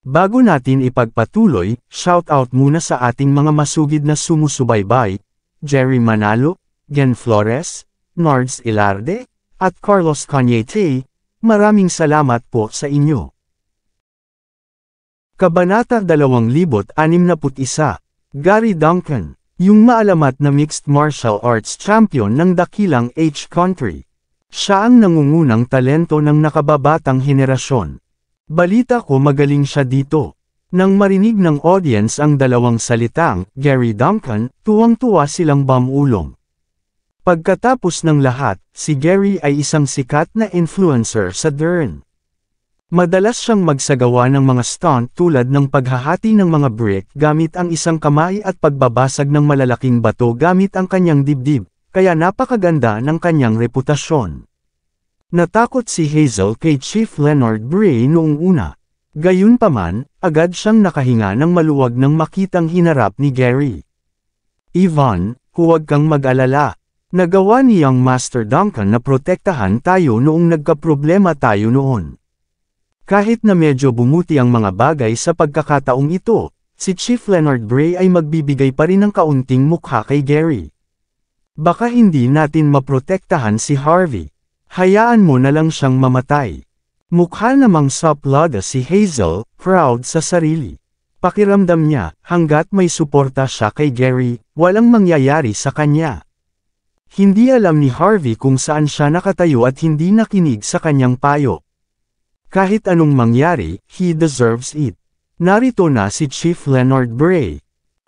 Bago natin ipagpatuloy, shoutout muna sa ating mga masugid na sumusubaybay, Jerry Manalo, Gen Flores, Nards Ilarde, at Carlos Cañete, maraming salamat po sa inyo. Kabanata 2061, Gary Duncan, yung maalamat na mixed martial arts champion ng dakilang H country. Siya ang nangungunang talento ng nakababatang henerasyon. Balita ko magaling siya dito. Nang marinig ng audience ang dalawang salitang, Gary Duncan, tuwang-tuwa silang bamulong. Pagkatapos ng lahat, si Gary ay isang sikat na influencer sa Dern. Madalas siyang magsagawa ng mga stunt tulad ng paghahati ng mga brick gamit ang isang kamay at pagbabasag ng malalaking bato gamit ang kanyang dibdib, kaya napakaganda ng kanyang reputasyon. Natakot si Hazel kay Chief Leonard Bray noong una. Gayunpaman, agad siyang nakahinga ng maluwag nang makitang hinarap ni Gary. Ivan, huwag kang mag-alala. Nagawa niyang Master Duncan na protektahan tayo noong nagkaproblema tayo noon. Kahit na medyo bumuti ang mga bagay sa pagkakataong ito, si Chief Leonard Bray ay magbibigay pa rin ng kaunting mukha kay Gary. Baka hindi natin maprotektahan si Harvey. Hayaan mo na lang siyang mamatay. Mukha namang saplada si Hazel, proud sa sarili. Pakiramdam niya, hanggat may suporta siya kay Gary, walang mangyayari sa kanya. Hindi alam ni Harvey kung saan siya nakatayo at hindi nakinig sa kanyang payo. Kahit anong mangyari, he deserves it. Narito na si Chief Leonard Bray.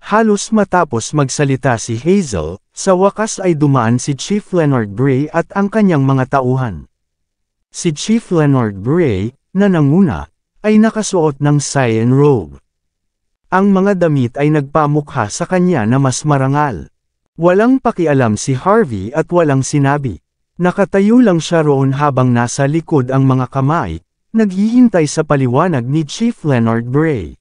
Halos matapos magsalita si Hazel, sa wakas ay dumaan si Chief Leonard Bray at ang kanyang mga tauhan. Si Chief Leonard Bray, na nanguna, ay nakasuot ng cyan robe. Ang mga damit ay nagpamukha sa kanya na mas marangal. Walang pakialam si Harvey at walang sinabi. Nakatayo lang siya roon habang nasa likod ang mga kamay, naghihintay sa paliwanag ni Chief Leonard Bray.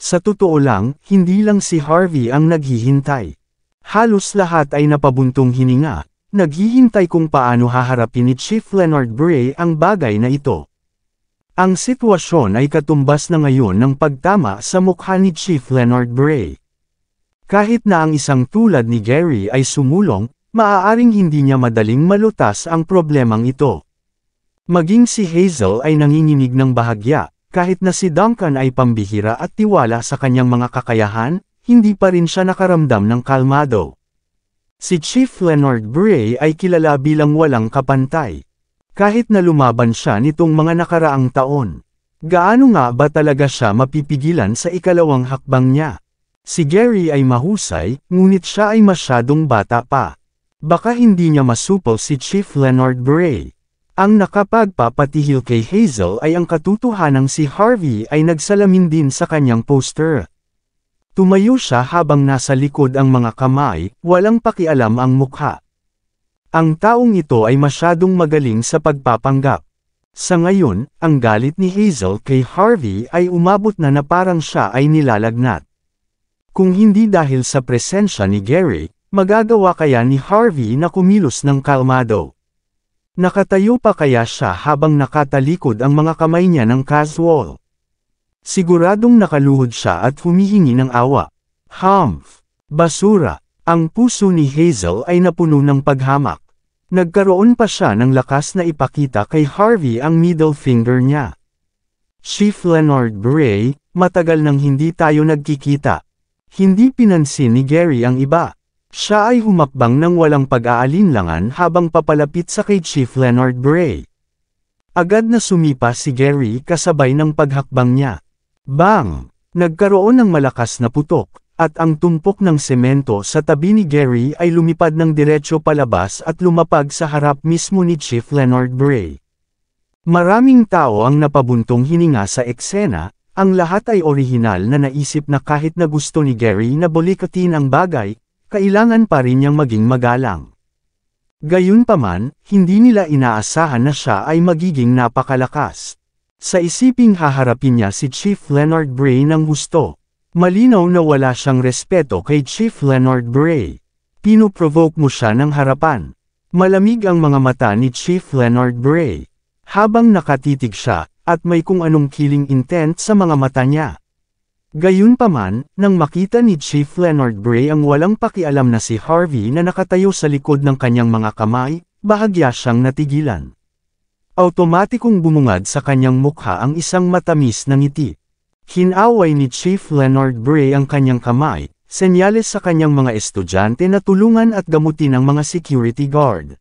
Sa totoo lang, hindi lang si Harvey ang naghihintay. Halos lahat ay napabuntong hininga, naghihintay kung paano haharapin ni Chief Leonard Bray ang bagay na ito. Ang sitwasyon ay katumbas na ngayon ng pagtama sa mukha ni Chief Leonard Bray. Kahit na ang isang tulad ni Gary ay sumulong, maaaring hindi niya madaling malutas ang problemang ito. Maging si Hazel ay nanginginig ng bahagya, kahit na si Duncan ay pambihira at tiwala sa kanyang mga kakayahan, hindi pa rin siya nakaramdam ng kalmado. Si Chief Leonard Bray ay kilala bilang walang kapantay. Kahit na lumaban siya nitong mga nakaraang taon. Gaano nga ba talaga siya mapipigilan sa ikalawang hakbang niya? Si Gary ay mahusay, ngunit siya ay masyadong bata pa. Baka hindi niya masupol si Chief Leonard Bray. Ang nakapagpapatihil kay Hazel ay ang katotohanang si Harvey ay nagsalamin din sa kanyang poster. Tumayo siya habang nasa likod ang mga kamay, walang pakialam ang mukha. Ang taong ito ay masyadong magaling sa pagpapanggap. Sa ngayon, ang galit ni Hazel kay Harvey ay umabot na parang siya ay nilalagnat. Kung hindi dahil sa presensya ni Gary, magagawa kaya ni Harvey na kumilos ng kalmado? Nakatayo pa kaya siya habang nakatalikod ang mga kamay niya ng casual? Siguradong nakaluhod siya at humihingi ng awa. Humph! Basura! Ang puso ni Hazel ay napuno ng paghamak. Nagkaroon pa siya ng lakas na ipakita kay Harvey ang middle finger niya. Chief Leonard Bray, matagal nang hindi tayo nagkikita. Hindi pinansin ni Gary ang iba. Siya ay humakbang ng walang pag-aalinlangan habang papalapit sa kay Chief Leonard Bray. Agad na sumipa si Gary kasabay ng paghakbang niya. Bang! Nagkaroon ng malakas na putok, at ang tumpok ng semento sa tabi ni Gary ay lumipad ng diretso palabas at lumapag sa harap mismo ni Chief Leonard Bray. Maraming tao ang napabuntong hininga sa eksena, ang lahat ay orihinal na naisip na kahit na gusto ni Gary na bolikatin ang bagay, kailangan pa rin niyang maging magalang. Gayunpaman, hindi nila inaasahan na siya ay magiging napakalakas. Sa isiping haharapin niya si Chief Leonard Bray ng gusto. Malinaw na wala siyang respeto kay Chief Leonard Bray. Pinoprovoke mo siya ng harapan. Malamig ang mga mata ni Chief Leonard Bray. Habang nakatitig siya, at may kung anong killing intent sa mga mata niya. Gayunpaman, nang makita ni Chief Leonard Bray ang walang pakialam na si Harvey na nakatayo sa likod ng kanyang mga kamay, bahagya siyang natigilan. Automatikong bumungad sa kanyang mukha ang isang matamis na ngiti. Hinaway ni Chief Leonard Bray ang kanyang kamay, senyales sa kanyang mga estudyante na tulungan at gamutin ang mga security guard.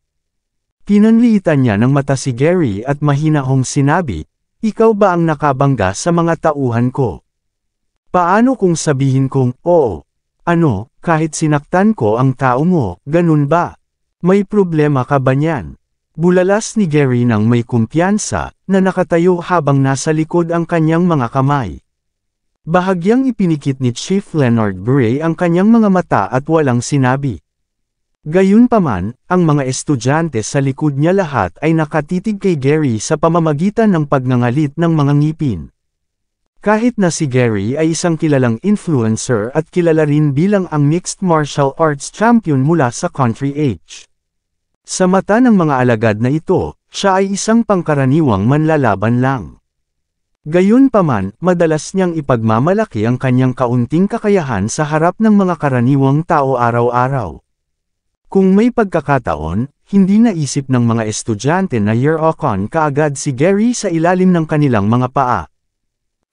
Pinanliitan niya ng mata si Gary at mahinahong sinabi, "Ikaw ba ang nakabangga sa mga tauhan ko? Paano kung sabihin kong, oo? Ano, kahit sinaktan ko ang tao mo, ganun ba? May problema ka ba niyan?" Bulalas ni Gary nang may kumpiyansa, na nakatayo habang nasa likod ang kanyang mga kamay. Bahagyang ipinikit ni Chief Leonard Bray ang kanyang mga mata at walang sinabi. Gayunpaman, ang mga estudyante sa likod niya lahat ay nakatitig kay Gary sa pamamagitan ng pagngangalit ng mga ngipin. Kahit na si Gary ay isang kilalang influencer at kilala rin bilang ang mixed martial arts champion mula sa Country H. Sa mata ng mga alagad na ito, siya ay isang pangkaraniwang manlalaban lang. Gayunpaman, madalas niyang ipagmamalaki ang kanyang kaunting kakayahan sa harap ng mga karaniwang tao araw-araw. Kung may pagkakataon, hindi naisip ng mga estudyante na year-on kaagad si Gary sa ilalim ng kanilang mga paa.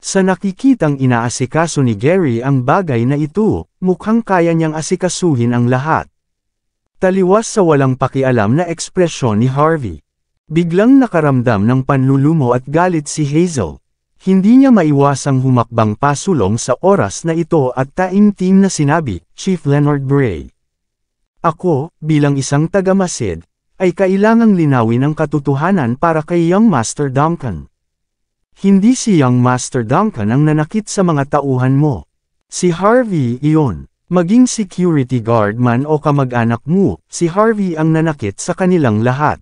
Sa nakikitang inaasikaso ni Gary ang bagay na ito, mukhang kaya niyang asikasuhin ang lahat. Taliwas sa walang pakialam na ekspresyon ni Harvey. Biglang nakaramdam ng panlulumo at galit si Hazel. Hindi niya maiwasang humakbang pasulong sa oras na ito at taimtim na sinabi, "Chief Leonard Bray. Ako, bilang isang tagamasid, ay kailangang linawin ang katotohanan para kay Young Master Duncan. Hindi si Young Master Duncan ang nanakit sa mga tauhan mo. Si Harvey iyon. Maging security guard man o kamag-anak mo, si Harvey ang nanakit sa kanilang lahat.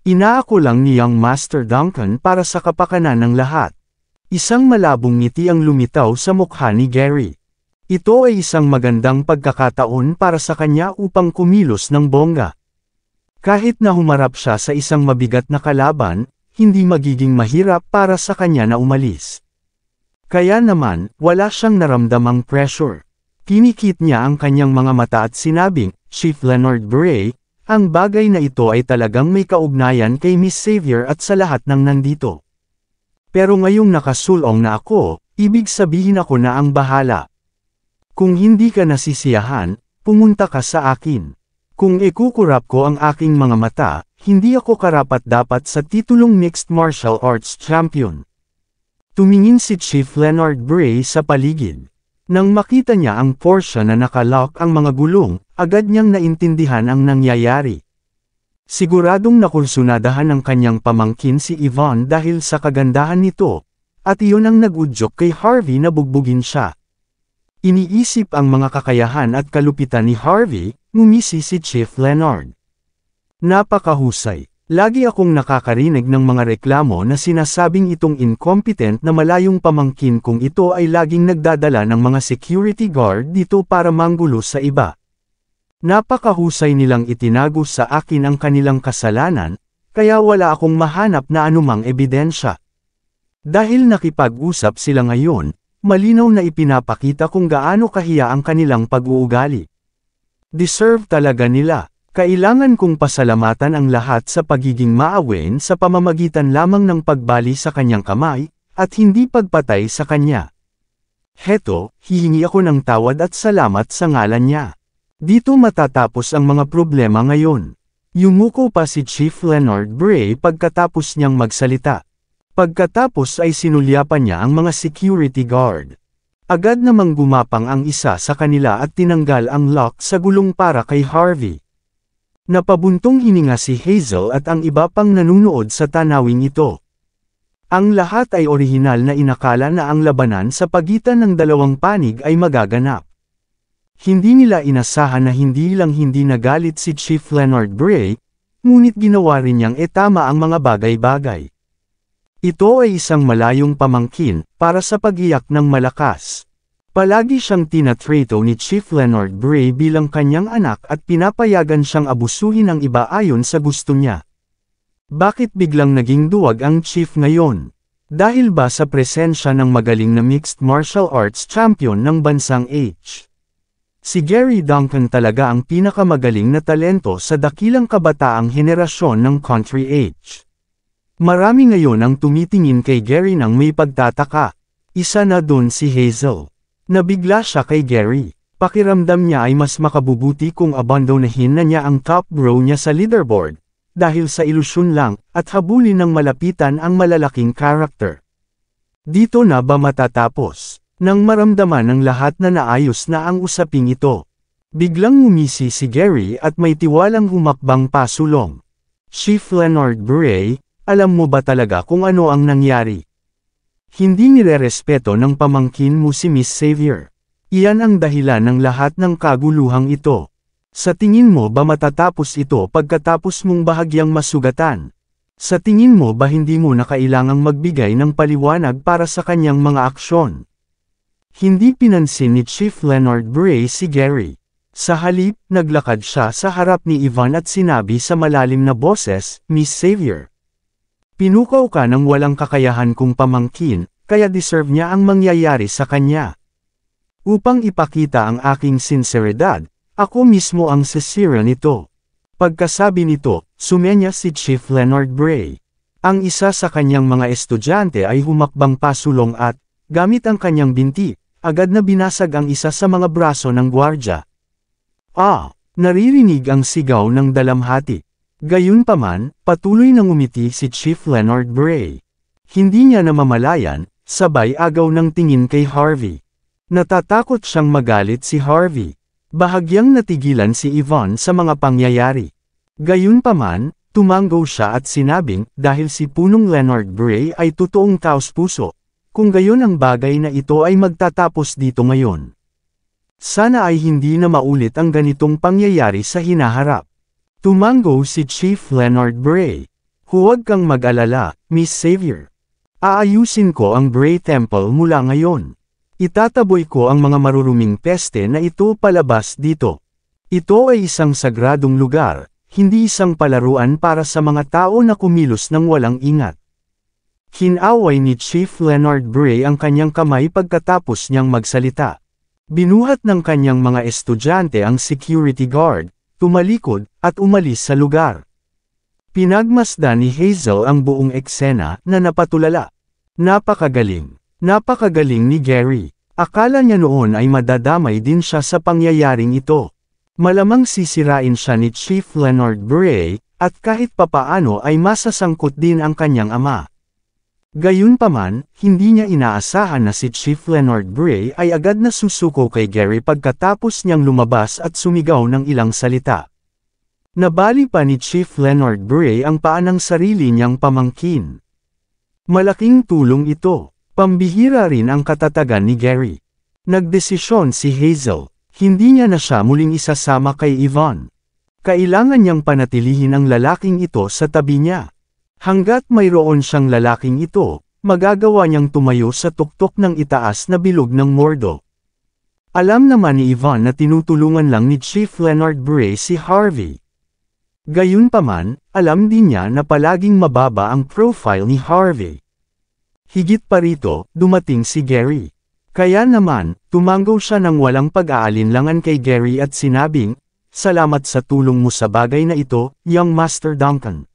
Inaako lang ni Young Master Duncan para sa kapakanan ng lahat." Isang malabong ngiti ang lumitaw sa mukha ni Gary. Ito ay isang magandang pagkakataon para sa kanya upang kumilos ng bongga. Kahit na humarap siya sa isang mabigat na kalaban, hindi magiging mahirap para sa kanya na umalis. Kaya naman, wala siyang naramdamang pressure. Pinikit niya ang kanyang mga mata at sinabing, "Chief Leonard Bray, ang bagay na ito ay talagang may kaugnayan kay Miss Xavier at sa lahat ng nandito. Pero ngayong nakasulong na ako, ibig sabihin ako na ang bahala. Kung hindi ka nasisiyahan, pumunta ka sa akin. Kung ikukurap ko ang aking mga mata, hindi ako karapat-dapat sa titulong Mixed Martial Arts Champion." Tumingin si Chief Leonard Bray sa paligid. Nang makita niya ang Porsche na nakalock ang mga gulong, agad niyang naintindihan ang nangyayari. Siguradong nakursunadahan ng kanyang pamangkin si Yvonne dahil sa kagandahan nito, at iyon ang nag-udyok kay Harvey na bugbugin siya. Iniisip ang mga kakayahan at kalupitan ni Harvey, ngumisi si Chief Leonard. "Napakahusay. Lagi akong nakakarinig ng mga reklamo na sinasabing itong incompetent na malayong pamangkin kong ito ay laging nagdadala ng mga security guard dito para manggulo sa iba. Napakahusay nilang itinago sa akin ang kanilang kasalanan, kaya wala akong mahanap na anumang ebidensya. Dahil nakipag-usap sila ngayon, malinaw na ipinapakita kung gaano kahiya ang kanilang pag-uugali. Deserve talaga nila. Kailangan kong pasalamatan ang lahat sa pagiging maawen sa pamamagitan lamang ng pagbali sa kanyang kamay, at hindi pagpatay sa kanya. Heto, hihingi ako ng tawad at salamat sa ngalan niya. Dito matatapos ang mga problema ngayon." Yumuko pa si Chief Leonard Bray pagkatapos niyang magsalita. Pagkatapos ay sinulyapan niya ang mga security guard. Agad namang gumapang ang isa sa kanila at tinanggal ang lock sa gulong para kay Harvey. Napabuntong hininga si Hazel at ang iba pang nanunood sa tanawing ito. Ang lahat ay orihinal na inakala na ang labanan sa pagitan ng dalawang panig ay magaganap. Hindi nila inasahan na hindi nagalit si Chief Leonard Bray, ngunit ginawa rin niyang tama ang mga bagay-bagay. Ito ay isang malayong pamangkin, para sa pag-iyak ng malakas. Palagi siyang tinatrato ni Chief Leonard Bray bilang kanyang anak at pinapayagan siyang abusuhin ang iba ayon sa gusto niya. Bakit biglang naging duwag ang Chief ngayon? Dahil ba sa presensya ng magaling na mixed martial arts champion ng bansang H? Si Gary Duncan talaga ang pinakamagaling na talento sa dakilang kabataang henerasyon ng Country H. Marami ngayon ang tumitingin kay Gary nang may pagtataka. Isa na dun si Hazel. Nabigla siya kay Gary. Pakiramdam niya ay mas makabubuti kung abandonahin na niya ang top row niya sa leaderboard, dahil sa ilusyon lang, at habulin ng malapitan ang malalaking karakter. Dito na ba matatapos? Nang maramdaman ng lahat na naayos na ang usaping ito. Biglang ngumisi si Gary at may tiwalang humakbang pasulong. Chief Leonard Bray, alam mo ba talaga kung ano ang nangyari? Hindi nirerespeto ng pamangkin mo si Miss Xavier. Iyan ang dahilan ng lahat ng kaguluhang ito. Sa tingin mo ba matatapos ito pagkatapos mong bahagyang masugatan? Sa tingin mo ba hindi mo na kailangang magbigay ng paliwanag para sa kanyang mga aksyon? Hindi pinansin ni Chief Leonard Bray si Gary. Sa halip, naglakad siya sa harap ni Ivan at sinabi sa malalim na boses, Miss Xavier. Pinukaw ka ng walang kakayahan kong pamangkin, kaya deserve niya ang mangyayari sa kanya. Upang ipakita ang aking sinseridad, ako mismo ang sisira nito. Pagkasabi nito, sumenya si Chief Leonard Bray. Ang isa sa kanyang mga estudyante ay humakbang pasulong at, gamit ang kanyang binti, agad na binasag ang isa sa mga braso ng gwardya. Naririnig ang sigaw ng dalamhati. Gayunpaman, patuloy nang umiti si Chief Leonard Bray. Hindi niya namamalayan, sabay agaw ng tingin kay Harvey. Natatakot siyang magalit si Harvey. Bahagyang natigilan si Yvonne sa mga pangyayari. Gayunpaman, tumanggo siya at sinabing, dahil si Punong Leonard Bray ay totoong taos-puso, kung gayon ang bagay na ito ay magtatapos dito ngayon. Sana ay hindi na maulit ang ganitong pangyayari sa hinaharap. Tumanggo si Chief Leonard Bray. Huwag kang mag-alala, Miss Xavier. Aayusin ko ang Bray Temple mula ngayon. Itataboy ko ang mga maruruming peste na ito palabas dito. Ito ay isang sagradong lugar, hindi isang palaruan para sa mga tao na kumilos ng walang ingat. Kinaway ni Chief Leonard Bray ang kanyang kamay pagkatapos niyang magsalita. Binuhat ng kanyang mga estudyante ang security guard, tumalikod, at umalis sa lugar. Pinagmasdan ni Hazel ang buong eksena na napatulala. Napakagaling. Napakagaling ni Gary. Akala niya noon ay madadamay din siya sa pangyayaring ito. Malamang sisirain siya ni Chief Leonard Bray, at kahit papaano ay masasangkot din ang kanyang ama. Gayunpaman, hindi niya inaasahan na si Chief Leonard Bray ay agad na susuko kay Gary pagkatapos niyang lumabas at sumigaw ng ilang salita. Nabali pa ni Chief Leonard Bray ang paa ng sarili niyang pamangkin. Malaking tulong ito. Pambihira rin ang katatagan ni Gary. Nagdesisyon si Hazel, hindi niya na siya muling isasama kay Yvonne. Kailangan niyang panatilihin ang lalaking ito sa tabi niya. Hanggat mayroon siyang lalaking ito, magagawa niyang tumayo sa tuktok ng itaas na bilog ng Mordo. Alam naman ni Yvonne na tinutulungan lang ni Chief Leonard Bray si Harvey. Gayunpaman, alam din niya na palaging mababa ang profile ni Harvey. Higit pa rito, dumating si Gary. Kaya naman, tumanggo siya ng walang pag-aalinlangan kay Gary at sinabing, salamat sa tulong mo sa bagay na ito, young Master Duncan.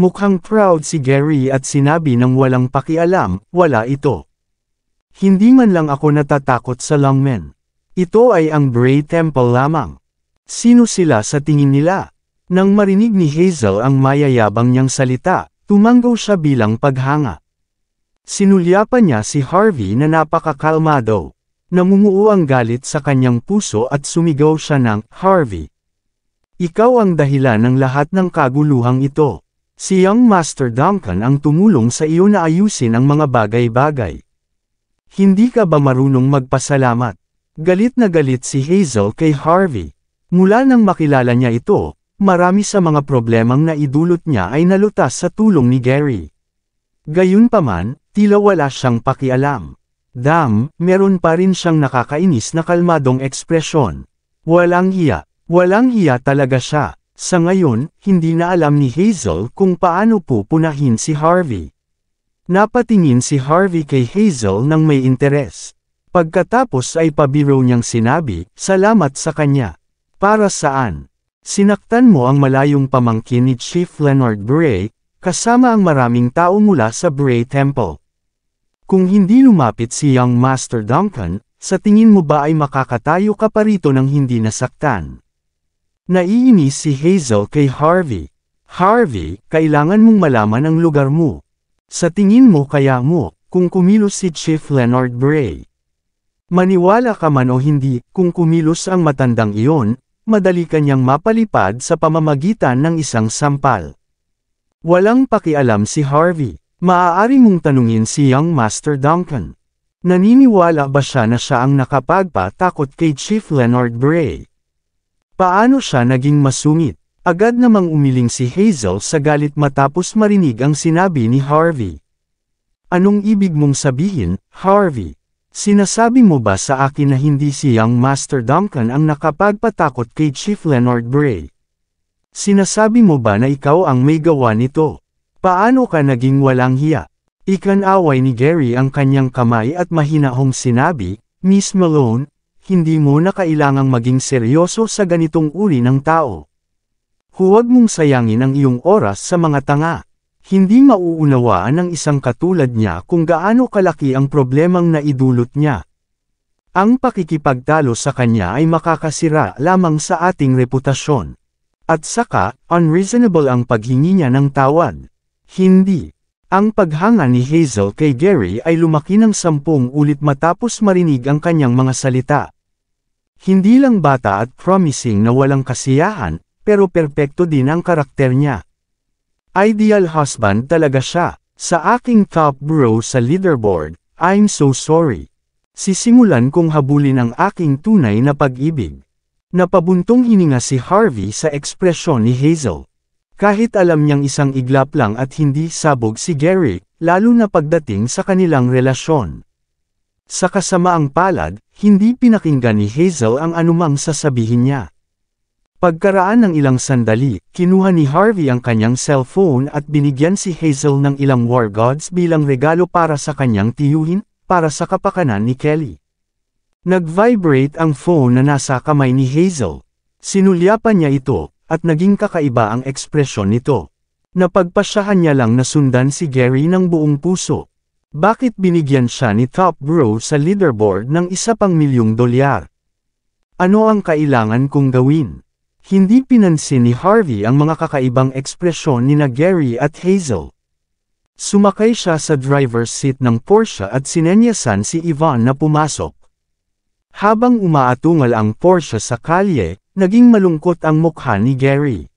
Mukhang proud si Gary at sinabi ng walang pakialam, wala ito. Hindi man lang ako natatakot sa Longmen. Ito ay ang Bray Temple lamang. Sino sila sa tingin nila? Nang marinig ni Hazel ang mayayabang niyang salita, tumanggo siya bilang paghanga. Sinulyapan niya si Harvey na napakakalmado. Namumuo ang galit sa kanyang puso at sumigaw siya ng, Harvey. Ikaw ang dahilan ng lahat ng kaguluhang ito. Si young Master Duncan ang tumulong sa iyo na ayusin ang mga bagay-bagay. Hindi ka ba marunong magpasalamat? Galit na galit si Hazel kay Harvey. Mula nang makilala niya ito, marami sa mga problemang naidulot niya ay nalutas sa tulong ni Gary. Gayunpaman, tila wala siyang pakialam. Meron pa rin siyang nakakainis na kalmadong ekspresyon. Walang hiya talaga siya. Sa ngayon, hindi na alam ni Hazel kung paano pupunahin si Harvey. Napatingin si Harvey kay Hazel nang may interes. Pagkatapos ay pabiro niyang sinabi, "Salamat sa kanya." "Para saan?" "Sinaktan mo ang malayong pamangkin ni Chief Leonard Bray, kasama ang maraming tao mula sa Bray Temple." Kung hindi lumapit si Young Master Duncan, sa tingin mo ba ay makakatayo ka pa rito nang hindi nasaktan? Naiinis si Hazel kay Harvey. "Harvey, kailangan mong malaman ang lugar mo. Sa tingin mo kaya mo, kung kumilos si Chief Leonard Bray. Maniwala ka man o hindi, kung kumilos ang matandang iyon, madali kanyang mapalipad sa pamamagitan ng isang sampal." Walang pakialam si Harvey. Maaari mong tanungin si Young Master Duncan. Naniniwala ba siya na siya ang nakapagpatakot kay Chief Leonard Bray? Paano siya naging masungit? Agad namang umiling si Hazel sa galit matapos marinig ang sinabi ni Harvey. "Anong ibig mong sabihin, Harvey? Sinasabi mo ba sa akin na hindi si Young Master Duncan ang nakapagpatakot kay Chief Leonard Bray? Sinasabi mo ba na ikaw ang may gawa nito? Paano ka naging walang hiya?" Ikanaway ni Gary ang kanyang kamay at mahinahong sinabi, "Miss Malone, hindi mo na kailangang maging seryoso sa ganitong uri ng tao. Huwag mong sayangin ang iyong oras sa mga tanga. Hindi mauunawaan ng isang katulad niya kung gaano kalaki ang problemang naidulot niya. Ang pakikipagtalo sa kanya ay makakasira lamang sa ating reputasyon. At saka, unreasonable ang paghingi niya ng tawad." Hindi. Ang paghanga ni Hazel kay Gary ay lumaki ng 10 ulit matapos marinig ang kanyang mga salita. Hindi lang bata at promising na walang kasiyahan, pero perpekto din ang karakter niya. Ideal husband talaga siya. "Sa aking top bro sa leaderboard, I'm so sorry. Sisimulan kong habulin ang aking tunay na pag-ibig." Napabuntong hininga si Harvey sa ekspresyon ni Hazel. Kahit alam niyang isang iglap lang at hindi sabog si Gary, lalo na pagdating sa kanilang relasyon. Sa kasamaang palad, hindi pinakinggan ni Hazel ang anumang sasabihin niya. Pagkaraan ng ilang sandali, kinuha ni Harvey ang kanyang cellphone at binigyan si Hazel ng ilang war gods bilang regalo para sa kanyang tiyuhin, para sa kapakanan ni Kelly. Nag-vibrate ang phone na nasa kamay ni Hazel. Sinulyapan niya ito, at naging kakaiba ang ekspresyon nito. Napagpasyahan niya lang na sundan si Gary ng buong puso. Bakit binigyan siya ni top bro sa leaderboard ng $1,000,000? Ano ang kailangan kong gawin? Hindi pinansin ni Harvey ang mga kakaibang ekspresyon nina Gary at Hazel. Sumakay siya sa driver's seat ng Porsche at sinenyasan si Yvonne na pumasok. Habang umaatungal ang Porsche sa kalye, naging malungkot ang mukha ni Gary.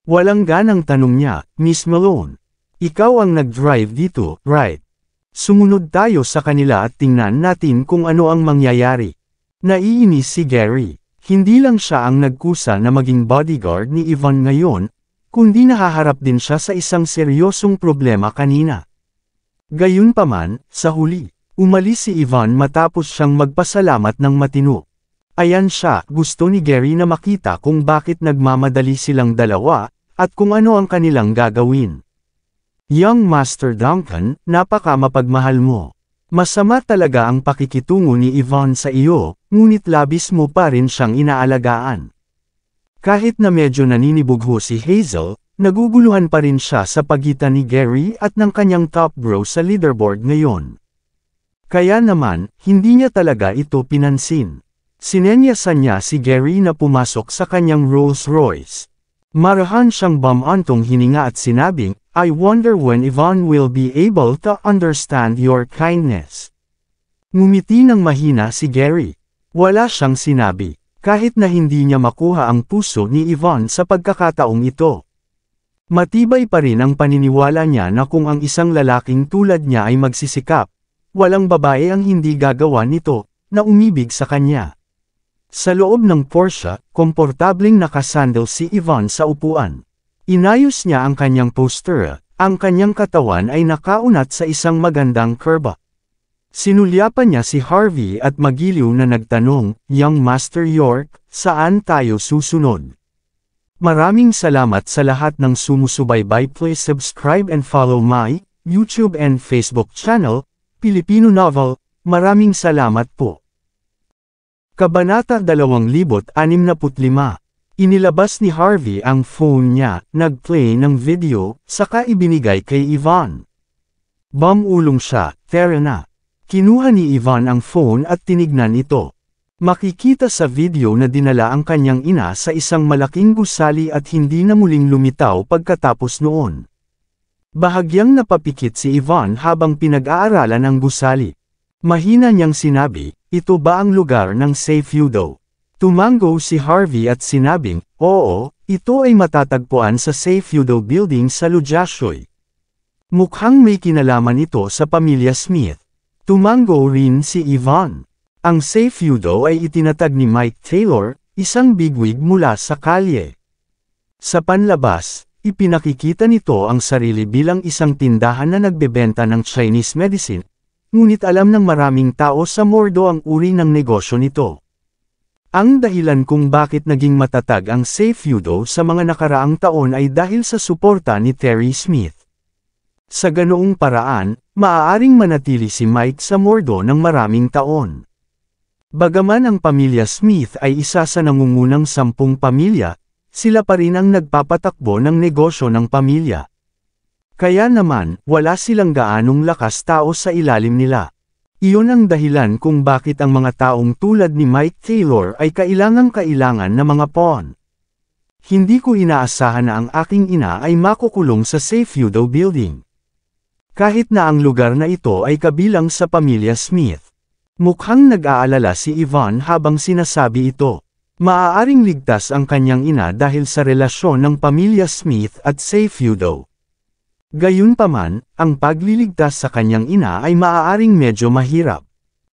Walang ganang tanong niya, "Miss Malone, ikaw ang nag-drive dito, right? Sumunod tayo sa kanila at tingnan natin kung ano ang mangyayari." Naiinis si Gary. Hindi lang siya ang nagkusa na maging bodyguard ni Yvonne ngayon, kundi nahaharap din siya sa isang seryosong problema kanina. Gayunpaman, sa huli, umalis si Yvonne matapos siyang magpasalamat ng matino. Ayan siya, gusto ni Gary na makita kung bakit nagmamadali silang dalawa, at kung ano ang kanilang gagawin. "Young Master Duncan, napaka mapagmahal mo. Masama talaga ang pakikitungo ni Yvonne sa iyo, ngunit labis mo pa rin siyang inaalagaan." Kahit na medyo naninibugho si Hazel, naguguluhan pa rin siya sa pagitan ni Gary at ng kanyang top bro sa leaderboard ngayon. Kaya naman, hindi niya talaga ito pinansin. Sinenyasan niya si Gary na pumasok sa kanyang Rolls Royce. Marahan siyang bumantong hininga at sinabing, "I wonder when Yvonne will be able to understand your kindness." Ngumiti ng mahina si Gary. Wala siyang sinabi, kahit na hindi niya makuha ang puso ni Yvonne sa pagkakataong ito. Matibay pa rin ang paniniwala niya na kung ang isang lalaking tulad niya ay magsisikap, walang babae ang hindi gagawa nito, na umibig sa kanya. Sa loob ng Porsche, komportableng nakasandal si Yvonne sa upuan. Inayos niya ang kanyang posture, ang kanyang katawan ay nakaunat sa isang magandang kurba. Sinulyapan niya si Harvey at magiliw na nagtanong, "Young Master York, saan tayo susunod?" Maraming salamat sa lahat ng sumusubaybay. Please subscribe and follow my YouTube and Facebook channel, Filipino Novel. Maraming salamat po. Kabanata 2065. Inilabas ni Harvey ang phone niya, nag-play ng video, saka ibinigay kay Yvonne. Bumulong siya, tara na. Kinuha ni Yvonne ang phone at tinignan ito. Makikita sa video na dinala ang kanyang ina sa isang malaking gusali at hindi na muling lumitaw pagkatapos noon. Bahagyang napapikit si Yvonne habang pinag-aaralan ang gusali. Mahina niyang sinabi, ito ba ang lugar ng safe daw? Tumango si Harvey at sinabing, oo, ito ay matatagpuan sa Safe Daw building sa Lujashoy. Mukhang may kinalaman ito sa pamilya Smith. Tumango rin si Yvonne. Ang Safe daw ay itinatag ni Mike Taylor, isang bigwig mula sa kalye. Sa panlabas, ipinakikita nito ang sarili bilang isang tindahan na nagbebenta ng Chinese medicine, ngunit alam ng maraming tao sa Mordo ang uri ng negosyo nito. Ang dahilan kung bakit naging matatag ang Safe daw sa mga nakaraang taon ay dahil sa suporta ni Terry Smith. Sa ganoong paraan, maaaring manatili si Mike sa Mordo ng maraming taon. Bagaman ang pamilya Smith ay isa sa nangungunang 10 pamilya, sila pa rin ang nagpapatakbo ng negosyo ng pamilya. Kaya naman, wala silang gaanong lakas tao sa ilalim nila. Iyon ang dahilan kung bakit ang mga taong tulad ni Mike Taylor ay kailangan na mga pawn. Hindi ko inaasahan na ang aking ina ay makukulong sa Safe Daw building. Kahit na ang lugar na ito ay kabilang sa pamilya Smith. Mukhang nag-aalala si Yvonne habang sinasabi ito. Maaaring ligtas ang kanyang ina dahil sa relasyon ng pamilya Smith at Safe daw. Gayunpaman, ang pagliligtas sa kanyang ina ay maaaring medyo mahirap.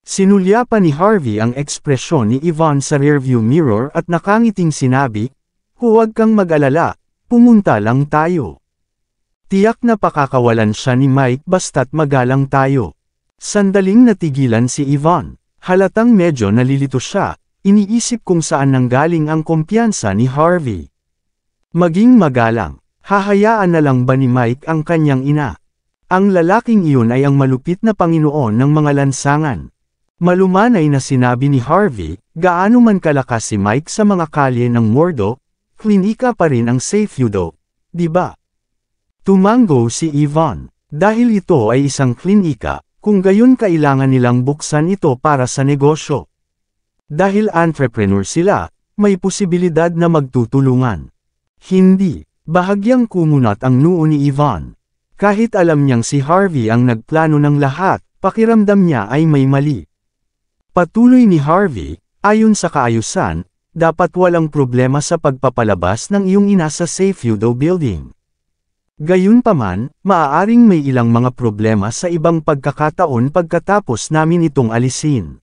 Sinulyapan ni Harvey ang ekspresyon ni Yvonne sa rearview mirror at nakangiting sinabi, huwag kang mag-alala, pumunta lang tayo. Tiyak na pakakawalan siya ni Mike basta't magalang tayo. Sandaling natigilan si Yvonne. Halatang medyo nalilito siya, iniisip kung saan nanggaling ang kumpiyansa ni Harvey. Maging magalang, hahayaan na lang ba ni Mike ang kanyang ina? Ang lalaking iyon ay ang malupit na Panginoon ng mga lansangan. Malumanay na sinabi ni Harvey, gaano man kalakas si Mike sa mga kalye ng Mordo, klinika pa rin ang Safe daw, di ba? Tumango si Yvonne. Dahil ito ay isang klinika, kung gayon kailangan nilang buksan ito para sa negosyo. Dahil entrepreneur sila, may posibilidad na magtutulungan. Hindi, bahagyang kumunat ang noo ni Yvonne. Kahit alam niyang si Harvey ang nagplano ng lahat, pakiramdam niya ay may mali. Patuloy ni Harvey, ayon sa kaayusan, dapat walang problema sa pagpapalabas ng iyong ina sa Safe Daw building. Gayunpaman, maaaring may ilang mga problema sa ibang pagkakataon pagkatapos namin itong alisin.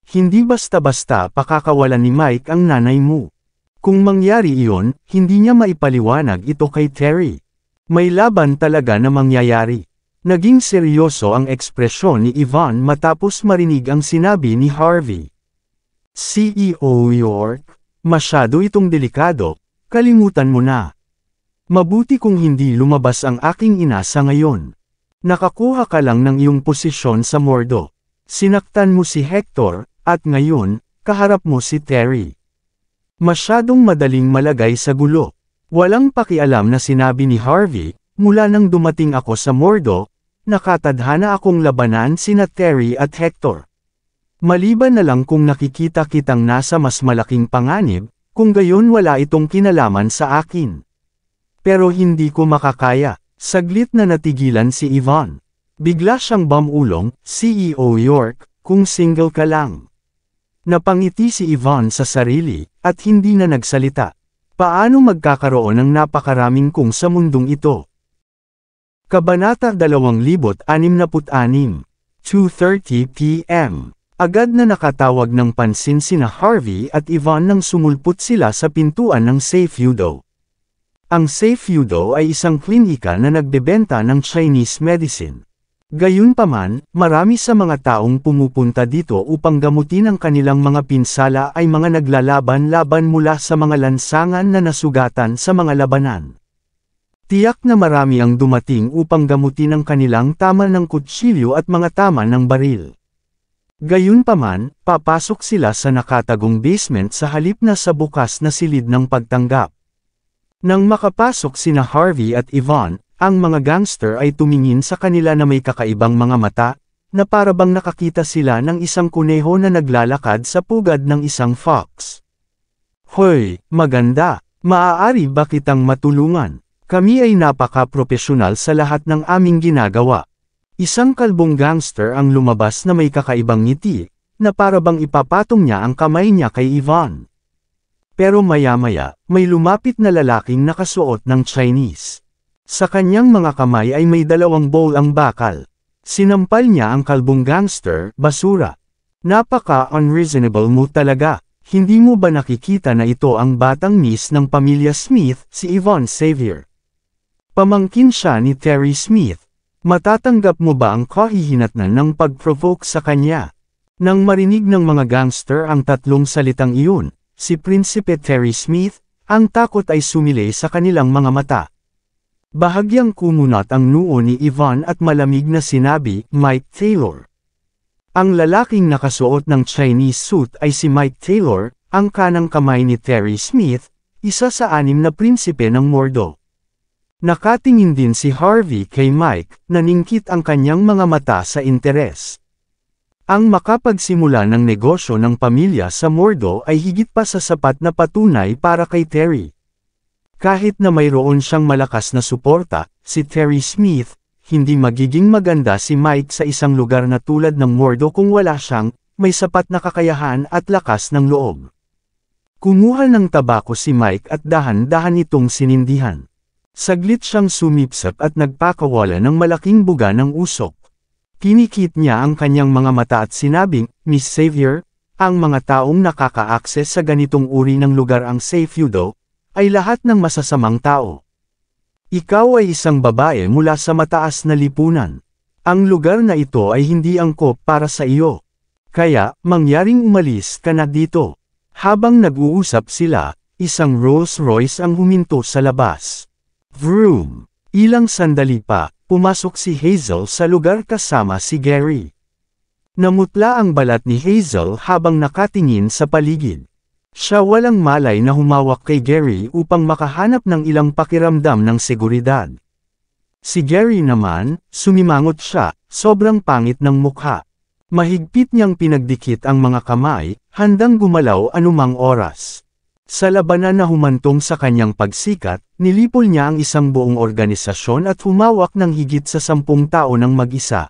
Hindi basta-basta pakakawalan ni Mike ang nanay mo. Kung mangyari iyon, hindi niya maipaliwanag ito kay Terry. May laban talaga na mangyayari. Naging seryoso ang ekspresyon ni Yvonne matapos marinig ang sinabi ni Harvey. CEO York, masyado itong delikado, kalimutan mo na. Mabuti kung hindi lumabas ang aking ina sa ngayon. Nakakuha ka lang ng iyong posisyon sa Mordo. Sinaktan mo si Hector, at ngayon, kaharap mo si Terry. Masyadong madaling malagay sa gulo. Walang pakialam na sinabi ni Harvey, mula nang dumating ako sa Mordo, nakatadhana akong labanan sina Terry at Hector. Maliban na lang kung nakikita kitang nasa mas malaking panganib, kung gayon wala itong kinalaman sa akin. Pero hindi ko makakaya. Saglit na natigilan si Yvonne. Bigla siyang bumulong, CEO York, kung single ka lang. Napangiti si Yvonne sa sarili, at hindi na nagsalita. Paano magkakaroon ng napakaraming kung sa mundong ito? Kabanata 2066. 2:30 p.m. Agad na nakatawag ng pansin sina Harvey at Yvonne nang sumulpot sila sa pintuan ng Safe daw. Ang Safe daw ay isang klinika na nagbebenta ng Chinese medicine. Gayunpaman, marami sa mga taong pumupunta dito upang gamutin ang kanilang mga pinsala ay mga naglalaban-laban mula sa mga lansangan na nasugatan sa mga labanan. Tiyak na marami ang dumating upang gamutin ang kanilang tama ng kutsilyo at mga tama ng baril. Gayunpaman, papasok sila sa nakatagong basement sa halip na sa bukas na silid ng pagtanggap. Nang makapasok sina Harvey at Yvonne, ang mga gangster ay tumingin sa kanila na may kakaibang mga mata, na parabang nakakita sila ng isang kuneho na naglalakad sa pugad ng isang fox. Hoy, maganda, maaari ba kitang matulungan? Kami ay napaka-propesyonal sa lahat ng aming ginagawa. Isang kalbong gangster ang lumabas na may kakaibang ngiti, na parabang ipapatong niya ang kamay niya kay Yvonne. Pero maya-maya, may lumapit na lalaking nakasuot ng Chinese. Sa kanyang mga kamay ay may 2 bowl ang bakal. Sinampal niya ang kalbong gangster, basura. Napaka-unreasonable mo talaga. Hindi mo ba nakikita na ito ang batang niece ng pamilya Smith, si Yvonne Xavier? Pamangkin siya ni Terry Smith. Matatanggap mo ba ang kahihinatnan ng pag-provoke sa kanya? Nang marinig ng mga gangster ang 3 salitang iyon, si Prinsipe Terry Smith, ang takot ay sumilay sa kanilang mga mata. Bahagyang kumunat ang noo ni Yvonne at malamig na sinabi, Mike Taylor. Ang lalaking nakasuot ng Chinese suit ay si Mike Taylor, ang kanang kamay ni Terry Smith, isa sa 6 na prinsipe ng Mordo. Nakatingin din si Harvey kay Mike, naningkit ang kanyang mga mata sa interes. Ang makapagsimula ng negosyo ng pamilya sa Mordo ay higit pa sa sapat na patunay para kay Terry. Kahit na mayroon siyang malakas na suporta, si Terry Smith, hindi magiging maganda si Mike sa isang lugar na tulad ng Mordo kung wala siyang, may sapat na kakayahan at lakas ng loob. Kumuha ng tabako si Mike at dahan-dahan itong sinindihan. Saglit siyang sumipsap at nagpakawala ng malaking buga ng usok. Kinikit niya ang kanyang mga mata at sinabing, Miss Xavier, ang mga taong nakaka-access sa ganitong uri ng lugar ang safe feudo, ay lahat ng masasamang tao. Ikaw ay isang babae mula sa mataas na lipunan. Ang lugar na ito ay hindi angkop para sa iyo. Kaya, mangyaring umalis ka na dito. Habang nag-uusap sila, isang Rolls Royce ang huminto sa labas. Vroom! Ilang sandali pa, pumasok si Hazel sa lugar kasama si Gary. Namutla ang balat ni Hazel habang nakatingin sa paligid. Siya walang malay na humawak kay Gary upang makahanap ng ilang pakiramdam ng seguridad. Si Gary naman, sumimangot siya, sobrang pangit ng mukha. Mahigpit niyang pinagdikit ang mga kamay, handang gumalaw anumang oras. Sa labanan na humantong sa kanyang pagsikat, nilipol niya ang isang buong organisasyon at humawak ng higit sa 10 tao ng mag-isa.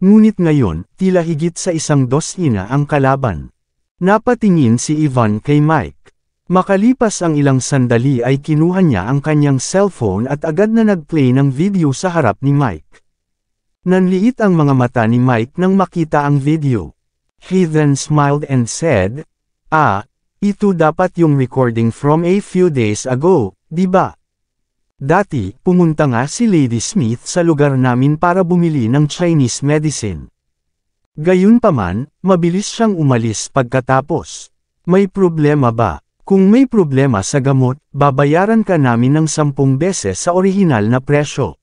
Ngunit ngayon, tila higit sa 1 dosina ang kalaban. Napatingin si Yvonne kay Mike. Makalipas ang ilang sandali ay kinuha niya ang kanyang cellphone at agad na nag-play ng video sa harap ni Mike. Nanliit ang mga mata ni Mike nang makita ang video. He then smiled and said, ito dapat yung recording from a few days ago, di ba? Dati, pumunta nga si Lady Smith sa lugar namin para bumili ng Chinese medicine. Gayunpaman, mabilis siyang umalis pagkatapos. May problema ba? Kung may problema sa gamot, babayaran ka namin ng 10 beses sa orihinal na presyo.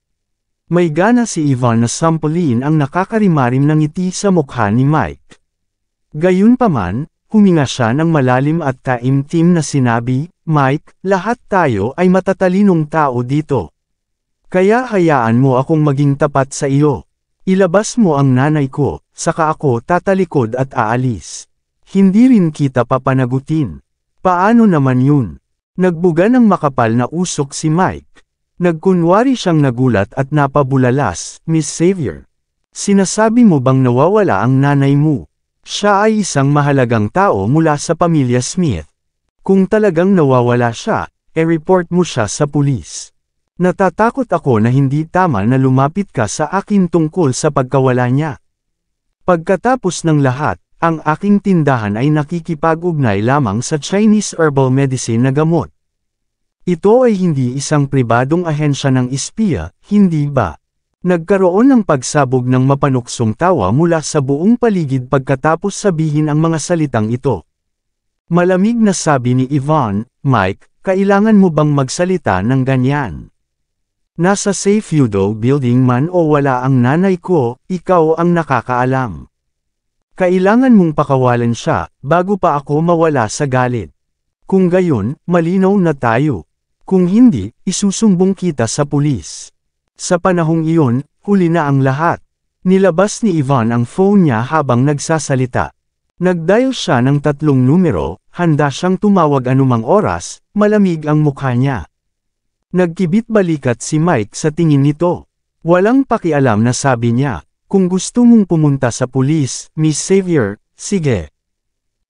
May gana si Yvonne na sampulin ang nakakarimarim ng ngiti sa mukha ni Mike. Gayunpaman, huminga siya ng malalim at taimtim na sinabi, Mike, lahat tayo ay matatalinong tao dito. Kaya hayaan mo akong maging tapat sa iyo. Ilabas mo ang nanay ko, saka ako tatalikod at aalis. Hindi rin kita papanagutin. Paano naman yun? Nagbuga ng makapal na usok si Mike. Nagkunwari siyang nagulat at napabulalas, Miss Xavier. Sinasabi mo bang nawawala ang nanay mo? Siya ay isang mahalagang tao mula sa pamilya Smith. Kung talagang nawawala siya, report mo siya sa pulis. Natatakot ako na hindi tama na lumapit ka sa akin tungkol sa pagkawala niya. Pagkatapos ng lahat, ang aking tindahan ay nakikipag-ugnay lamang sa Chinese herbal medicine na gamot. Ito ay hindi isang pribadong ahensya ng espiya, hindi ba? Nagkaroon ng pagsabog ng mapanuksong tawa mula sa buong paligid pagkatapos sabihin ang mga salitang ito. Malamig na sabi ni Yvonne, Mike, kailangan mo bang magsalita ng ganyan? Nasa Seifudo building man o wala ang nanay ko, ikaw ang nakakaalam. Kailangan mong pakawalan siya, bago pa ako mawala sa galit. Kung gayon, malinaw na tayo. Kung hindi, isusumbong kita sa pulis. Sa panahong iyon, huli na ang lahat. Nilabas ni Ivan ang phone niya habang nagsasalita. Nagdial siya ng 3 numero, handa siyang tumawag anumang oras, malamig ang mukha niya. Nagkibit balikat si Mike sa tingin nito. Walang pakialam na sabi niya, kung gusto mong pumunta sa pulis, Miss Xavier, sige.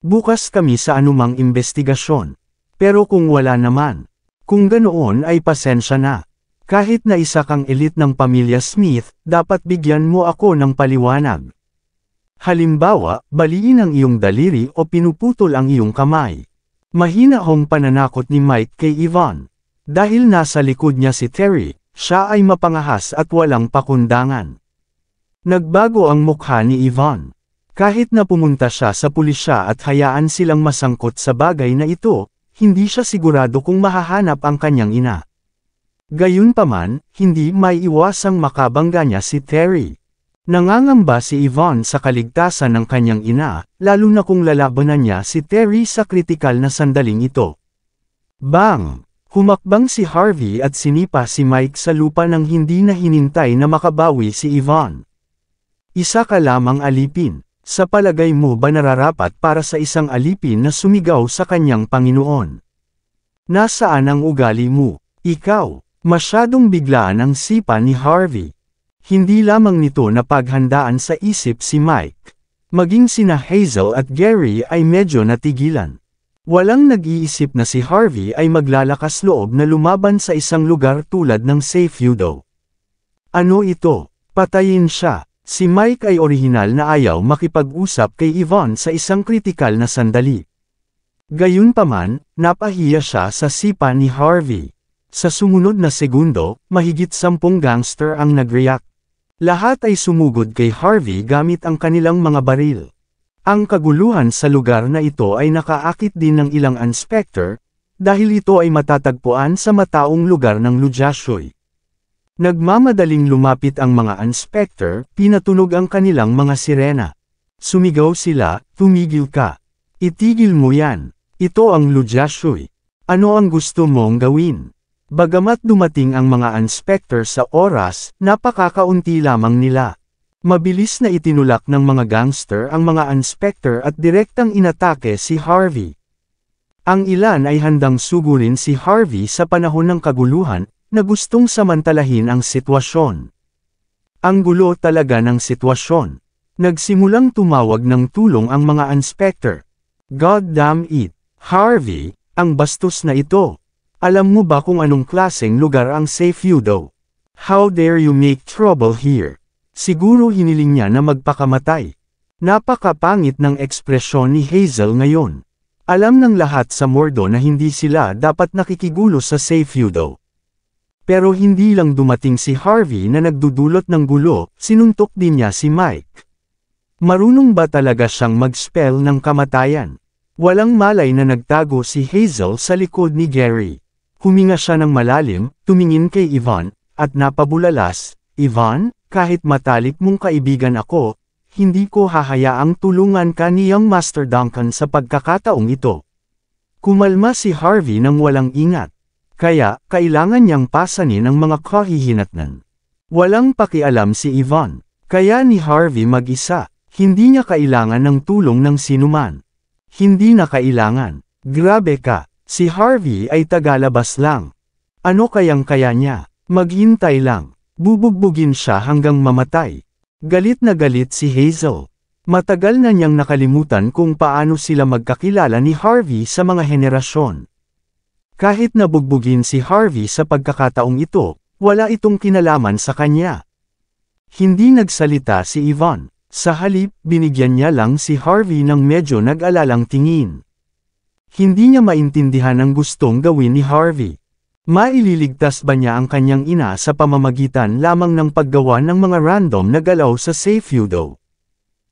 Bukas kami sa anumang investigasyon. Pero kung wala naman, kung ganoon ay pasensya na. Kahit na isa kang elite ng pamilya Smith, dapat bigyan mo ako ng paliwanag. Halimbawa, baliin ang iyong daliri o pinuputol ang iyong kamay. Mahina hong pananakot ni Mike kay Ivan. Dahil nasa likod niya si Terry, siya ay mapangahas at walang pakundangan. Nagbago ang mukha ni Ivan. Kahit na pumunta siya sa pulisya at hayaan silang masangkot sa bagay na ito, hindi siya sigurado kung mahahanap ang kanyang ina. Gayunpaman, hindi maiiwasang makabangga niya si Terry. Nangangamba si Ivan sa kaligtasan ng kanyang ina, lalo na kung lalabanan niya si Terry sa kritikal na sandaling ito. Bang! Humakbang si Harvey at sinipa si Mike sa lupa nang hindi na hinintay na makabawi si Ivan. Isa ka lamang alipin. Sa palagay mo ba nararapat para sa isang alipin na sumigaw sa kanyang Panginoon? Nasaan ang ugali mo? Ikaw, masyadong biglaan ang sipa ni Harvey. Hindi lamang nito na paghandaan sa isip si Mike. Maging sina Hazel at Gary ay medyo natigilan. Walang nag-iisip na si Harvey ay maglalakas loob na lumaban sa isang lugar tulad ng Seifudo. Ano ito? Patayin siya. Si Mike ay orihinal na ayaw makipag-usap kay Ivan sa isang kritikal na sandali. Gayunpaman, napahiya siya sa sipa ni Harvey. Sa sumunod na segundo, mahigit 10 gangster ang nag-react. Lahat ay sumugod kay Harvey gamit ang kanilang mga baril. Ang kaguluhan sa lugar na ito ay nakaakit din ng ilang inspector, dahil ito ay matatagpuan sa mataong lugar ng Lujashoy. Nagmamadaling lumapit ang mga inspector, pinatunog ang kanilang mga sirena. Sumigaw sila, tumigil ka. Itigil mo yan. Ito ang Lujashoy. Ano ang gusto mong gawin? Bagamat dumating ang mga inspector sa oras, napakakaunti lamang nila. Mabilis na itinulak ng mga gangster ang mga inspector at direktang inatake si Harvey. Ang ilan ay handang sugurin si Harvey sa panahon ng kaguluhan, na gustong samantalahin ang sitwasyon. Ang gulo talaga ng sitwasyon. Nagsimulang tumawag ng tulong ang mga inspector. God damn it, Harvey, ang bastos na ito. Alam mo ba kung anong klaseng lugar ang Seifudo? How dare you make trouble here? Siguro hiniling niya na magpakamatay. Napakapangit ng ekspresyon ni Hazel ngayon. Alam ng lahat sa Mordo na hindi sila dapat nakikigulo sa Seifudo. Pero hindi lang dumating si Harvey na nagdudulot ng gulo, sinuntok din niya si Mike. Marunong ba talaga siyang mag-spell ng kamatayan? Walang malay na nagtago si Hazel sa likod ni Gary. Huminga siya ng malalim, tumingin kay Ivan, at napabulalas, Ivan, kahit matalik mong kaibigan ako, hindi ko hahayaang tulungan ka ni Young Master Duncan sa pagkakataong ito. Kumalma si Harvey nang walang ingat. Kaya, kailangan niyang pasanin ang mga kahihinatnan. Walang pakialam si Ivan. Kaya ni Harvey mag-isa. Hindi niya kailangan ng tulong ng sinuman. Hindi na kailangan. Grabe ka. Si Harvey ay tagalabas lang. Ano kayang kaya niya? Maghintay lang. Bubugbugin siya hanggang mamatay. Galit na galit si Hazel. Matagal na niyang nakalimutan kung paano sila magkakilala ni Harvey sa mga henerasyon. Kahit nabugbugin si Harvey sa pagkakataong ito, wala itong kinalaman sa kanya. Hindi nagsalita si Ivan. Sa halip, binigyan niya lang si Harvey ng medyo nag-alalang tingin. Hindi niya maintindihan ang gustong gawin ni Harvey. Maililigtas ba niya ang kanyang ina sa pamamagitan lamang ng paggawa ng mga random na galaw sa Seifudo?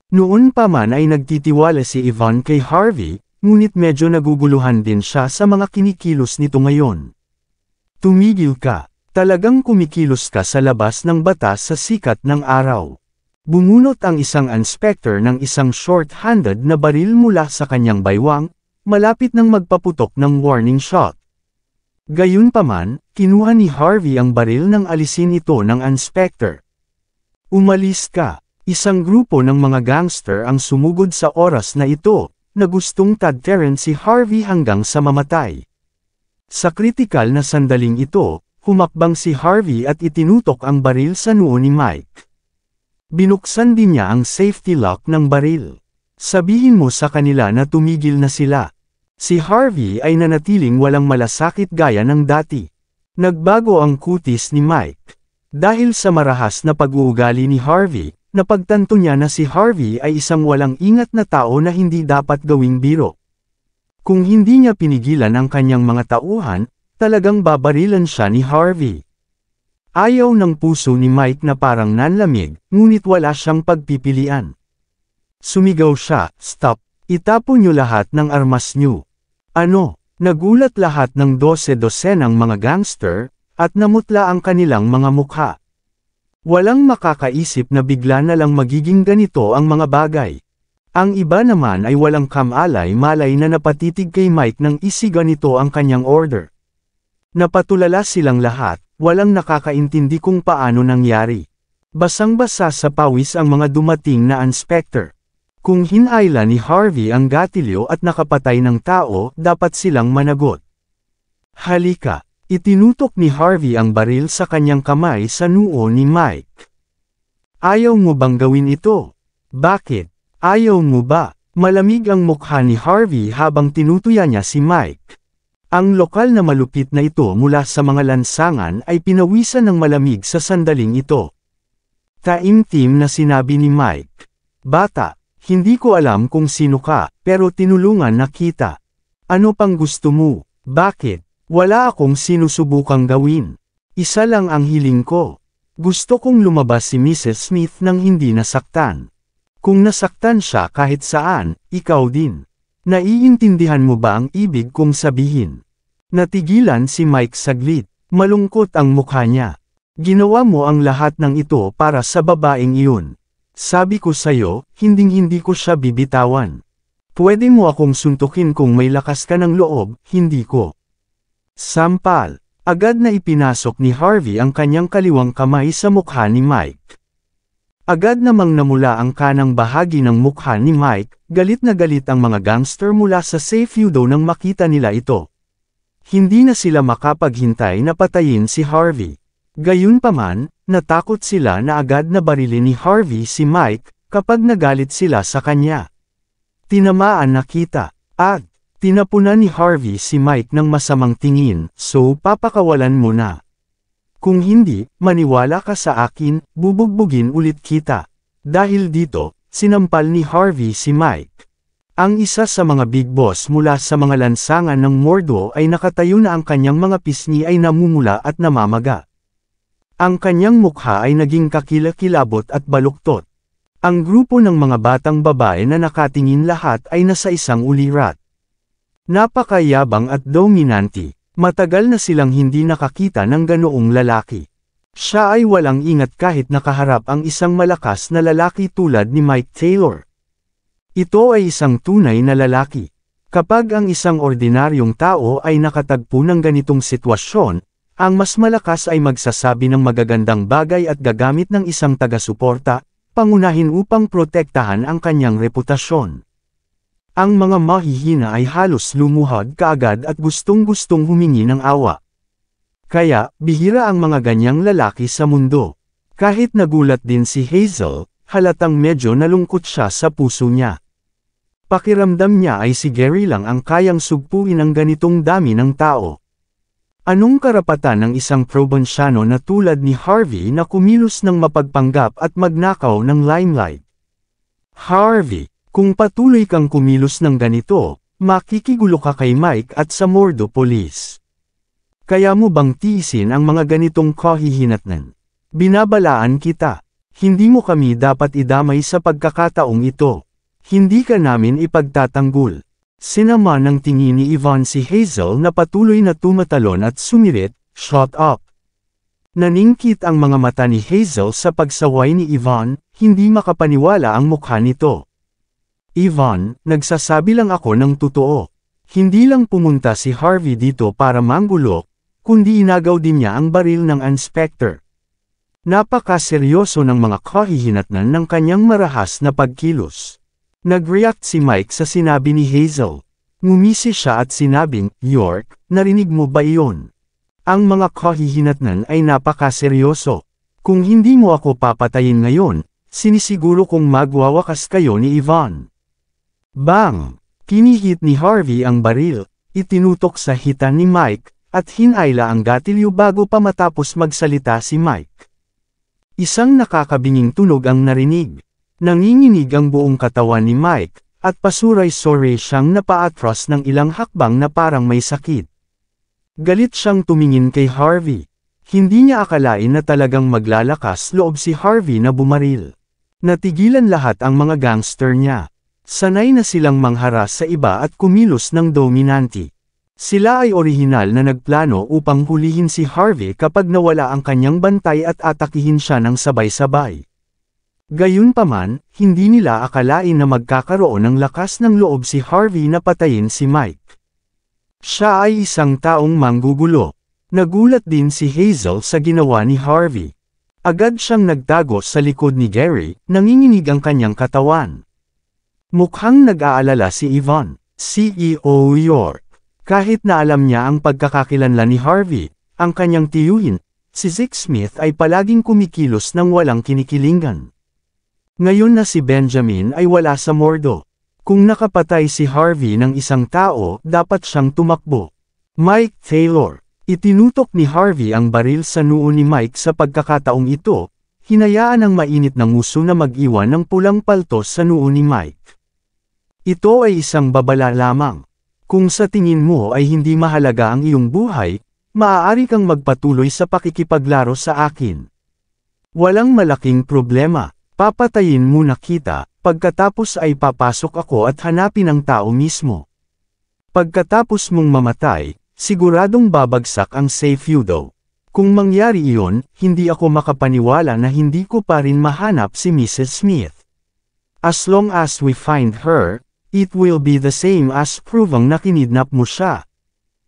Noon pa man ay nagtitiwala si Ivan kay Harvey, ngunit medyo naguguluhan din siya sa mga kinikilos nito ngayon. Tumigil ka. Talagang kumikilos ka sa labas ng batas sa sikat ng araw. Bumunot ang isang inspector ng isang short-handed na baril mula sa kanyang baywang, malapit nang magpaputok ng warning shot. Gayunpaman, kinuha ni Harvey ang baril nang alisin ito ng inspector. Umalis ka. Isang grupo ng mga gangster ang sumugod sa oras na ito, na gustong tadtaran si Harvey hanggang sa mamatay. Sa kritikal na sandaling ito, humakbang si Harvey at itinutok ang baril sa noo ni Mike. Binuksan din niya ang safety lock ng baril. Sabihin mo sa kanila na tumigil na sila. Si Harvey ay nanatiling walang malasakit gaya ng dati. Nagbago ang kutis ni Mike. Dahil sa marahas na pag-uugali ni Harvey, napagtanto niya na si Harvey ay isang walang ingat na tao na hindi dapat gawing biro. Kung hindi niya pinigilan ang kanyang mga tauhan, talagang babarilan siya ni Harvey. Ayaw ng puso ni Mike na parang nanlamig, ngunit wala siyang pagpipilian. Sumigaw siya, "Stop! Itapon niyo lahat ng armas niyo." Ano? Nagulat lahat ng 12-dosenang mga gangster, at namutla ang kanilang mga mukha. Walang makakaisip na bigla na lang magiging ganito ang mga bagay. Ang iba naman ay walang kamalay-malay na napatitig kay Mike nang isiganito ang kanyang order. Napatulala silang lahat, walang nakakaintindi kung paano nangyari. Basang-basa sa pawis ang mga dumating na inspector. Kung hinayla ni Harvey ang gatilyo at nakapatay ng tao, dapat silang managot. Halika, itinutok ni Harvey ang baril sa kanyang kamay sa noo ni Mike. Ayaw mo bang gawin ito? Bakit? Ayaw mo ba? Malamig ang mukha ni Harvey habang tinutuya niya si Mike. Ang lokal na malupit na ito mula sa mga lansangan ay pinawisan ng malamig sa sandaling ito. Taimtim na sinabi ni Mike, "Bata, hindi ko alam kung sino ka, pero tinulungan na kita. Ano pang gusto mo? Bakit? Wala akong sinusubukang gawin. Isa lang ang hiling ko. Gusto kong lumabas si Mrs. Smith nang hindi nasaktan. Kung nasaktan siya kahit saan, ikaw din. Naiintindihan mo ba ang ibig kong sabihin?" Natigilan si Mike saglit, malungkot ang mukha niya. "Ginawa mo ang lahat ng ito para sa babaeng iyon. Sabi ko sa'yo, hinding-hindi ko siya bibitawan. Pwede mo akong suntukin kung may lakas ka ng loob, hindi ko." Sampal. Agad na ipinasok ni Harvey ang kanyang kaliwang kamay sa mukha ni Mike. Agad namang namula ang kanang bahagi ng mukha ni Mike, galit na galit ang mga gangster mula sa safe yudo nang makita nila ito. Hindi na sila makapaghintay na patayin si Harvey. Gayunpaman, natakot sila na agad na barilin ni Harvey si Mike, kapag nagalit sila sa kanya. Tinamaan na kita. At, tinapunan ni Harvey si Mike ng masamang tingin, "So papakawalan mo na. Kung hindi, maniwala ka sa akin, bubugbugin ulit kita." Dahil dito, sinampal ni Harvey si Mike. Ang isa sa mga big boss mula sa mga lansangan ng Mordo ay nakatayo na ang kanyang mga pisngi ay namumula at namamaga. Ang kanyang mukha ay naging kakilakilabot at baluktot. Ang grupo ng mga batang babae na nakatingin lahat ay nasa isang ulirat. Napakayabang at dominante, matagal na silang hindi nakakita ng ganoong lalaki. Siya ay walang ingat kahit nakaharap ang isang malakas na lalaki tulad ni Mike Taylor. Ito ay isang tunay na lalaki. Kapag ang isang ordinaryong tao ay nakatagpo ng ganitong sitwasyon, ang mas malakas ay magsasabi ng magagandang bagay at gagamit ng isang taga-suporta, pangunahin upang protektahan ang kanyang reputasyon. Ang mga mahihina ay halos lumuhod kaagad at gustong-gustong humingi ng awa. Kaya, bihira ang mga ganyang lalaki sa mundo. Kahit nagulat din si Hazel, halatang medyo nalungkot siya sa puso niya. Pakiramdam niya ay si Gary lang ang kayang sugpuin ang ganitong dami ng tao. Anong karapatan ng isang probinsyano na tulad ni Harvey na kumilos ng mapagpanggap at magnakaw ng limelight? Harvey, kung patuloy kang kumilos ng ganito, makikigulo ka kay Mike at sa Mordo Police. Kaya mo bang tiisin ang mga ganitong kahihinatnan? Binabalaan kita. Hindi mo kami dapat idamay sa pagkakataong ito. Hindi ka namin ipagtatanggol. Sinama ng tingin ni Yvonne si Hazel na patuloy na tumatalon at sumirit, "Shut up. Naningkit ang mga mata ni Hazel sa pagsaway ni Yvonne, hindi makapaniwala ang mukha nito. Yvonne, nagsasabi lang ako ng totoo. Hindi lang pumunta si Harvey dito para manggulo, kundi inagaw din niya ang baril ng inspector. Napakaseryoso ng mga kahihinatnan ng kanyang marahas na pagkilos. Nag-react si Mike sa sinabi ni Hazel. Ngumisi siya at sinabing, York, narinig mo ba iyon? Ang mga kahihinatnan ay napakaseryoso. Kung hindi mo ako papatayin ngayon, sinisiguro kong magwawakas kayo ni Yvonne. Bang! Kinihit ni Harvey ang baril, itinutok sa hitan ni Mike, at hinayla ang gatilyo bago pa matapos magsalita si Mike. Isang nakakabinging tunog ang narinig. Nanginginig ang buong katawan ni Mike, at pasuray-suray siyang napaatras ng ilang hakbang na parang may sakit. Galit siyang tumingin kay Harvey. Hindi niya akalain na talagang maglalakas loob si Harvey na bumaril. Natigilan lahat ang mga gangster niya. Sanay na silang mangharas sa iba at kumilos ng dominante. Sila ay orihinal na nagplano upang hulihin si Harvey kapag nawala ang kanyang bantay at atakihin siya ng sabay-sabay. Gayunpaman, hindi nila akalain na magkakaroon ng lakas ng loob si Harvey na patayin si Mike. Siya ay isang taong manggugulo. Nagulat din si Hazel sa ginawa ni Harvey. Agad siyang nagtago sa likod ni Gary, nanginginig ang kanyang katawan. Mukhang nag-aalala si Yvonne, CEO York. Kahit na alam niya ang pagkakakilanlan ni Harvey, ang kanyang tiyuhin, si Zeke Smith ay palaging kumikilos ng walang kinikilingan. Ngayon na si Benjamin ay wala sa mordo. Kung nakapatay si Harvey ng isang tao, dapat siyang tumakbo. Mike Taylor. Itinutok ni Harvey ang baril sa noo ni Mike sa pagkakataong ito, hinayaan ang mainit na nguso na mag-iwan ng pulang paltos sa noo ni Mike. Ito ay isang babala lamang. Kung sa tingin mo ay hindi mahalaga ang iyong buhay, maaari kang magpatuloy sa pakikipaglaro sa akin. Walang malaking problema, papatayin muna kita, pagkatapos ay papasok ako at hanapin ang tao mismo. Pagkatapos mong mamatay, siguradong babagsak ang safe Yudo. Kung mangyari iyon, hindi ako makapaniwala na hindi ko pa rin mahanap si Mrs. Smith. As long as we find her, it will be the same as provang na kinidnap mo siya.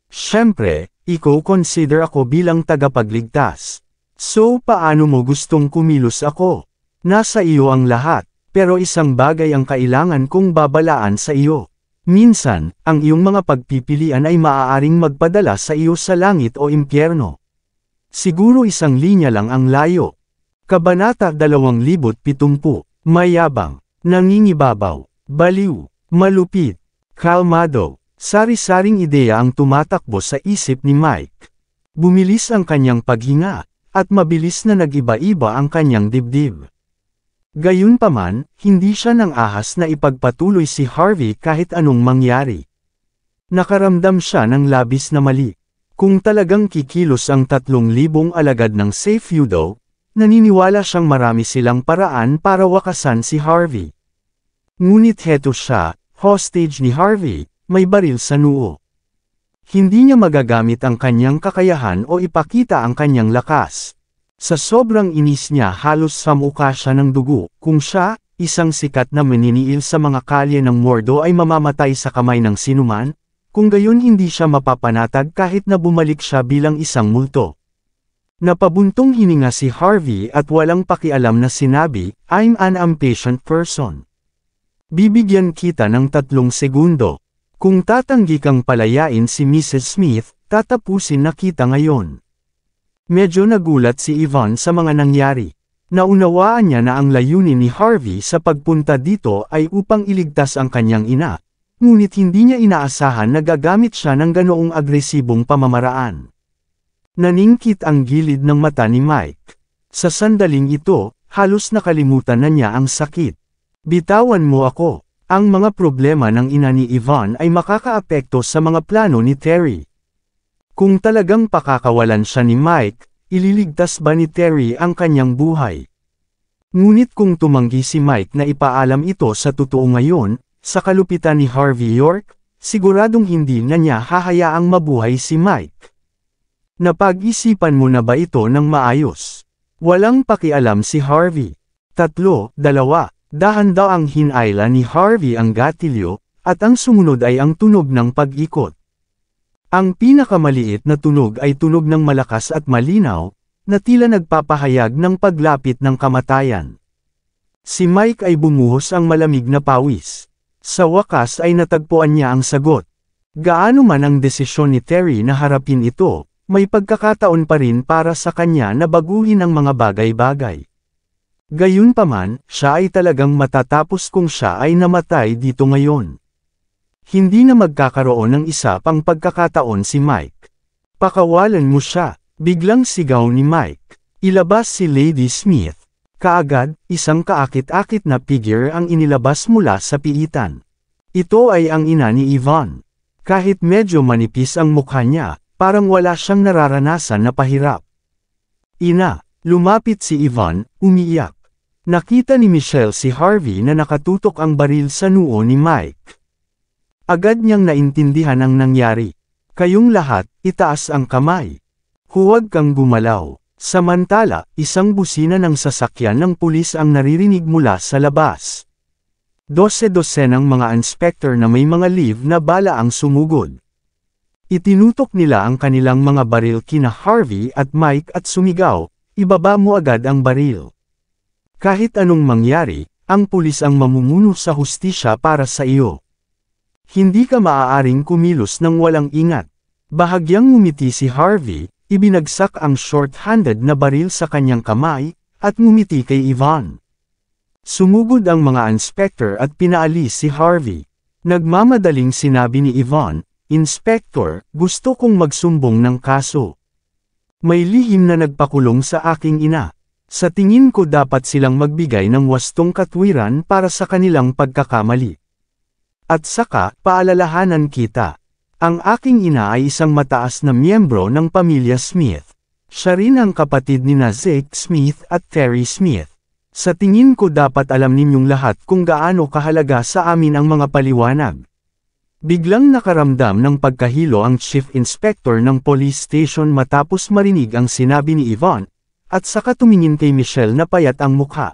Siyempre, i-consider ako bilang tagapagligtas. So paano mo gustong kumilos ako? Nasa iyo ang lahat, pero isang bagay ang kailangan kong babalaan sa iyo. Minsan, ang iyong mga pagpipilian ay maaaring magpadala sa iyo sa langit o impyerno. Siguro isang linya lang ang layo. Kabanata 2070, mayabang, nangingibabaw, baliw. Malupit, kalmado, sari-saring ideya ang tumatakbo sa isip ni Mike. Bumilis ang kanyang paghinga, at mabilis na nag-iba-iba ang kanyang dibdib. Gayunpaman, hindi siya nang ahas na ipagpatuloy si Harvey kahit anong mangyari. Nakaramdam siya ng labis na mali. Kung talagang kikilos ang 3,000 alagad ng safe Yudo, naniniwala siyang marami silang paraan para wakasan si Harvey. Ngunit heto siya, hostage ni Harvey, may baril sa noo. Hindi niya magagamit ang kanyang kakayahan o ipakita ang kanyang lakas. Sa sobrang inis niya halos samuka siya ng dugo, kung siya, isang sikat na maniniil sa mga kalye ng Mordo ay mamamatay sa kamay ng sinuman, kung gayon hindi siya mapapanatag kahit na bumalik siya bilang isang multo. Napabuntong hininga si Harvey at walang pakialam na sinabi, I'm an impatient person. Bibigyan kita ng 3 segundo. Kung tatanggi kang palayain si Mrs. Smith, tatapusin na kita ngayon. Medyo nagulat si Yvonne sa mga nangyari. Naunawaan niya na ang layunin ni Harvey sa pagpunta dito ay upang iligtas ang kanyang ina, ngunit hindi niya inaasahan na gagamit siya ng ganoong agresibong pamamaraan. Naningkit ang gilid ng mata ni Mike. Sa sandaling ito, halos nakalimutan na niya ang sakit. Bitawan mo ako. Ang mga problema ng ina ni Yvonne ay makakaapekto sa mga plano ni Terry. Kung talagang pakakawalan siya ni Mike, ililigtas ba ni Terry ang kanyang buhay? Ngunit kung tumanggi si Mike na ipaalam ito sa totoo ngayon, sa kalupitan ni Harvey York, siguradong hindi na niya hahayaang mabuhay si Mike. Napag-isipan mo na ba ito ng maayos? Walang pakialam si Harvey. 3-2. Dahan daw ang hinayla ni Harvey ang gatilyo, at ang sumunod ay ang tunog ng pag-ikot. Ang pinakamaliit na tunog ay tunog ng malakas at malinaw, na tila nagpapahayag ng paglapit ng kamatayan. Si Mike ay bumuhos ang malamig na pawis. Sa wakas ay natagpuan niya ang sagot. Gaano man ang desisyon ni Terry na harapin ito, may pagkakataon pa rin para sa kanya na baguhin ang mga bagay-bagay. Gayunpaman, siya ay talagang matatapos kung siya ay namatay dito ngayon. Hindi na magkakaroon ng isa pang pagkakataon si Mike. Pakawalan mo siya, biglang sigaw ni Mike. Ilabas si Lady Smith. Kaagad, isang kaakit-akit na figure ang inilabas mula sa piitan. Ito ay ang ina ni Yvonne. Kahit medyo manipis ang mukha niya, parang wala siyang nararanasan na pahirap. Ina, lumapit si Yvonne, umiiyak. Nakita ni Michelle si Harvey na nakatutok ang baril sa noo ni Mike. Agad niyang naintindihan ang nangyari. Kayong lahat, itaas ang kamay. Huwag kang gumalaw. Samantala, isang busina ng sasakyan ng pulis ang naririnig mula sa labas. 12-12 ng mga inspector na may mga leave na bala ang sumugod. Itinutok nila ang kanilang mga baril kina Harvey at Mike at sumigaw, ibaba mo agad ang baril. Kahit anong mangyari, ang pulis ang mamumuno sa hustisya para sa iyo. Hindi ka maaaring kumilos ng walang ingat. Bahagyang ngumiti si Harvey, ibinagsak ang short-handed na baril sa kanyang kamay, at ngumiti kay Yvonne. Sumugod ang mga inspector at pinaalis si Harvey. Nagmamadaling sinabi ni Yvonne, Inspector, gusto kong magsumbong ng kaso. May lihim na nagpakulong sa aking ina. Sa tingin ko dapat silang magbigay ng wastong katwiran para sa kanilang pagkakamali. At saka, paalalahanan kita. Ang aking ina ay isang mataas na miyembro ng pamilya Smith. Siya rin ang kapatid ni Zeke Smith at Terry Smith. Sa tingin ko dapat alam ninyong lahat kung gaano kahalaga sa amin ang mga paliwanag. Biglang nakaramdam ng pagkahilo ang Chief Inspector ng police station matapos marinig ang sinabi ni Yvonne, at saka tumingin kay Michelle na payat ang mukha.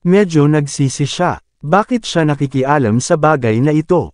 Medyo nagsisi siya, bakit siya nakikialam sa bagay na ito?